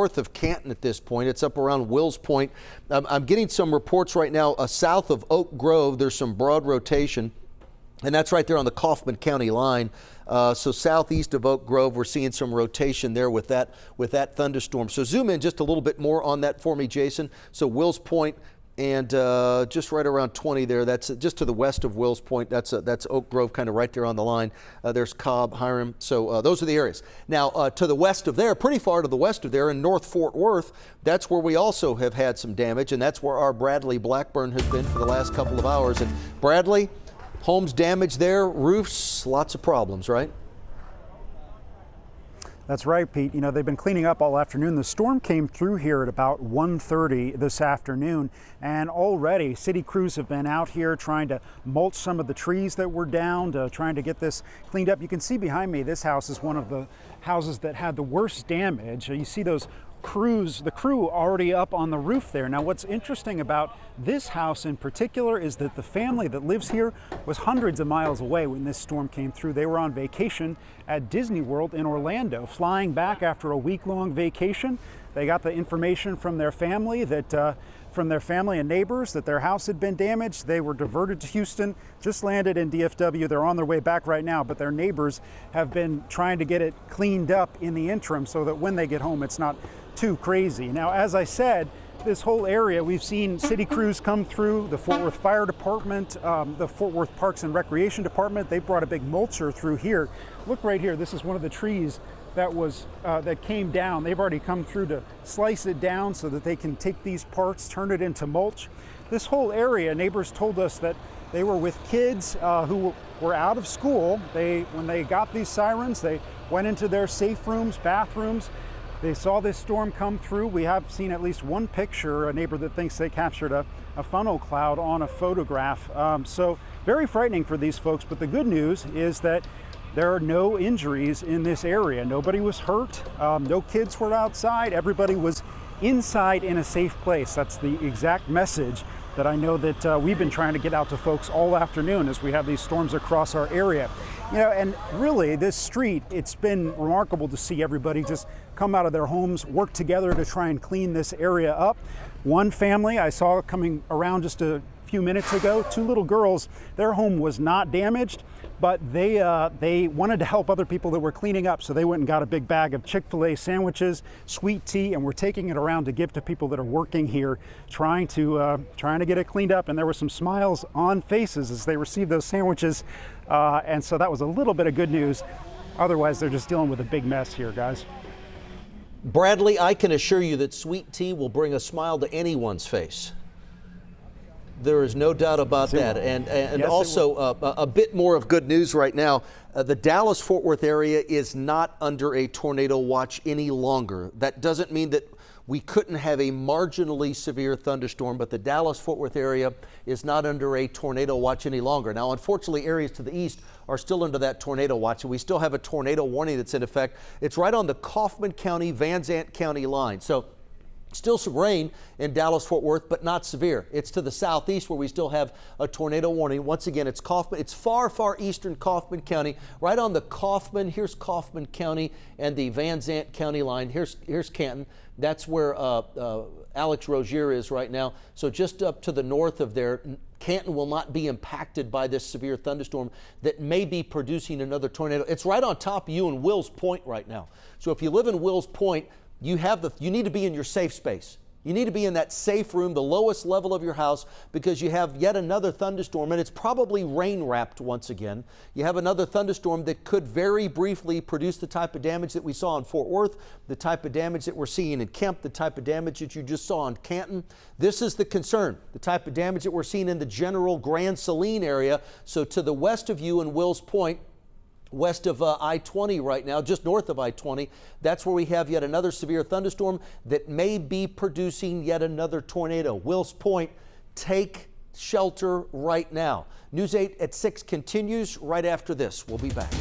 north of Canton at this point. It's up around Wills Point. I'm getting some reports right now south of Oak Grove. There's some broad rotation, and that's right there on the Kaufman County line. So southeast of Oak Grove, we're seeing some rotation there with that thunderstorm. So zoom in just a little bit more on that for me, Jason. So Wills Point and just right around 20 there. That's just to the west of Wills Point. That's Oak Grove, kind of right there on the line. There's Cobb, Hiram. So those are the areas. Now to the west of there, pretty far to the west of there in North Fort Worth, that's where we also have had some damage, and that's where our Bradley Blackburn has been for the last couple of hours. And Bradley, homes damaged there, roofs, lots of problems, right? That's right, Pete. You know, they've been cleaning up all afternoon. The storm came through here at about 1:30 this afternoon, and already city crews have been out here trying to mulch some of the trees that were downed, trying to get this cleaned up. You can see behind me, this house is one of the houses that had the worst damage. You see those the crew already up on the roof there. Now, what's interesting about this house in particular is that the family that lives here was hundreds of miles away when this storm came through. They were on vacation at Disney World in Orlando, flying back after a week-long vacation. They got the information from their family and neighbors that their house had been damaged. They were diverted to Houston, just landed in DFW. They're on their way back right now, but their neighbors have been trying to get it cleaned up in the interim so that when they get home, it's not too crazy. Now, as I said, this whole area, we've seen city crews come through, the Fort Worth Fire Department, the Fort Worth Parks and Recreation Department. They brought a big mulcher through here. Look right here, this is one of the trees that came down. They've already come through to slice it down so that they can take these parts, turn it into mulch. This whole area, neighbors told us that they were with kids who were out of school. When they got these sirens, they went into their safe rooms, bathrooms. They saw this storm come through. We have seen at least one picture, a neighbor that thinks they captured a funnel cloud on a photograph. So very frightening for these folks, but the good news is that there are no injuries in this area. Nobody was hurt, no kids were outside, everybody was inside in a safe place. That's the exact message that I know that we've been trying to get out to folks all afternoon as we have these storms across our area. You know, and really this street, it's been remarkable to see everybody just come out of their homes, work together to try and clean this area up. One family I saw coming around just a few minutes ago, two little girls, their home was not damaged, but they wanted to help other people that were cleaning up, so they went and got a big bag of Chick-fil-A sandwiches, sweet tea, and we're taking it around to give to people that are working here, trying to get it cleaned up. And there were some smiles on faces as they received those sandwiches, and so that was a little bit of good news. Otherwise, they're just dealing with a big mess here, guys. Bradley, I can assure you that sweet tea will bring a smile to anyone's face. There is no doubt about that. And yes, also a bit more of good news right now. The Dallas-Fort Worth area is not under a tornado watch any longer. That doesn't mean that we couldn't have a marginally severe thunderstorm, but the Dallas-Fort Worth area is not under a tornado watch any longer. Now, unfortunately, areas to the east are still under that tornado watch, and we still have a tornado warning that's in effect. It's right on the Kaufman County, Van Zant County line. So still some rain in Dallas-Fort Worth, but not severe. It's to the southeast where we still have a tornado warning. Once again, it's Kaufman. It's far eastern Kaufman County, right on the Kaufman. Here's Kaufman County and the Van Zant County line. Here's Canton. That's where Alex Rozier is right now. So just up to the north of there, Canton will not be impacted by this severe thunderstorm that may be producing another tornado. It's right on top of you in Wills Point right now. So if you live in Wills Point, you need to be in your safe space. You need to be in that safe room, the lowest level of your house, because you have yet another thunderstorm, and it's probably rain wrapped once again. You have another thunderstorm that could very briefly produce the type of damage that we saw in Fort Worth, the type of damage that we're seeing in Kemp, the type of damage that you just saw in Canton. This is the concern, the type of damage that we're seeing in the general Grand Saline area. So to the west of you in Wills Point, west of I-20 right now, just north of I-20, that's where we have yet another severe thunderstorm that may be producing yet another tornado. Wills Point, take shelter right now. News 8 at 6 continues right after this. We'll be back.